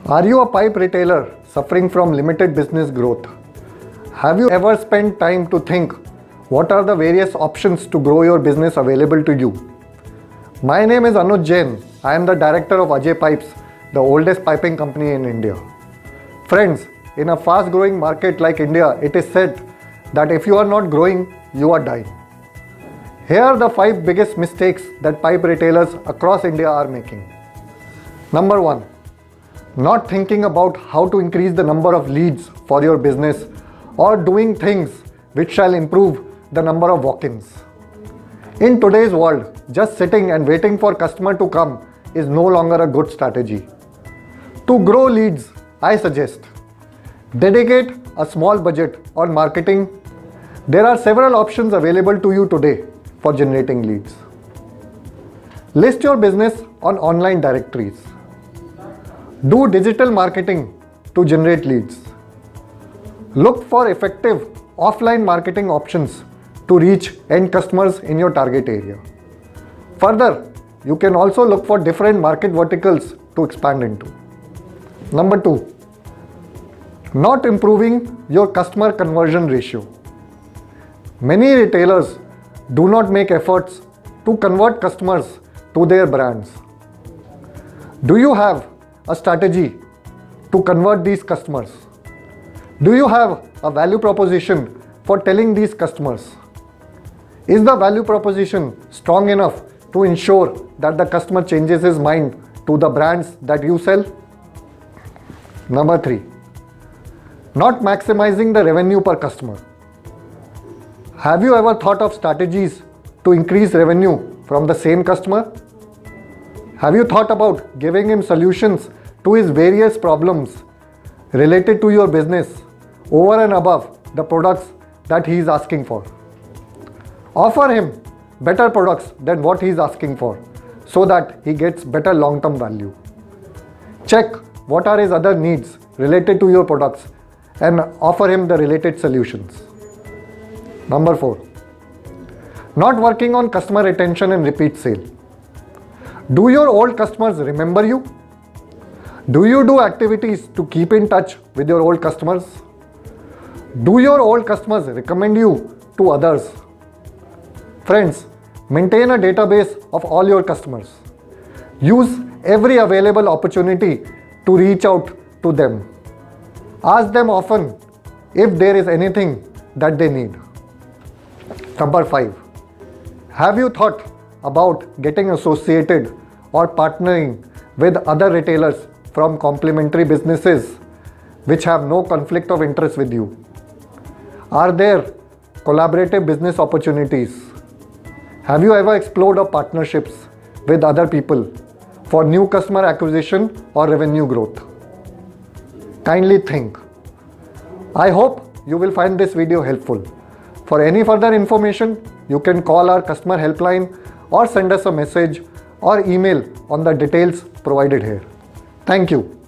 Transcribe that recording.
Are you a pipe retailer suffering from limited business growth? Have you ever spent time to think what are the various options to grow your business available to you? My name is Anuj Jain. I am the director of Ajay Pipes, the oldest piping company in India. Friends, in a fast growing market like India, it is said that if you are not growing, you are dying. Here are the 5 biggest mistakes that pipe retailers across India are making. Number 1. Not thinking about how to increase the number of leads for your business or doing things which shall improve the number of walk-ins. In today's world, just sitting and waiting for customer to come is no longer a good strategy. To grow leads, I suggest dedicate a small budget on marketing. There are several options available to you today for generating leads. List your business on online directories. Do digital marketing to generate leads. Look for effective offline marketing options to reach end customers in your target area. Further, you can also look for different market verticals to expand into. Number 2. Not improving your customer conversion ratio. Many retailers do not make efforts to convert customers to their brands. Do you have a strategy to convert these customers? Do you have a value proposition for telling these customers? Is the value proposition strong enough to ensure that the customer changes his mind to the brands that you sell? Number 3. Not maximizing the revenue per customer. Have you ever thought of strategies to increase revenue from the same customer? Have you thought about giving him solutions to his various problems related to your business over and above the products that he is asking for? Offer him better products than what he is asking for so that he gets better long-term value. Check what are his other needs related to your products and offer him the related solutions. Number 4. Not working on customer retention and repeat sale. Do your old customers remember you? Do you do activities to keep in touch with your old customers? Do your old customers recommend you to others? Friends, maintain a database of all your customers. Use every available opportunity to reach out to them. Ask them often if there is anything that they need. Number 5. Have you thought about getting associated or partnering with other retailers from complementary businesses which have no conflict of interest with you? Are there collaborative business opportunities? Have you ever explored partnerships with other people for new customer acquisition or revenue growth? Kindly think. I hope you will find this video helpful. For any further information, you can call our customer helpline or send us a message or email on the details provided here. Thank you.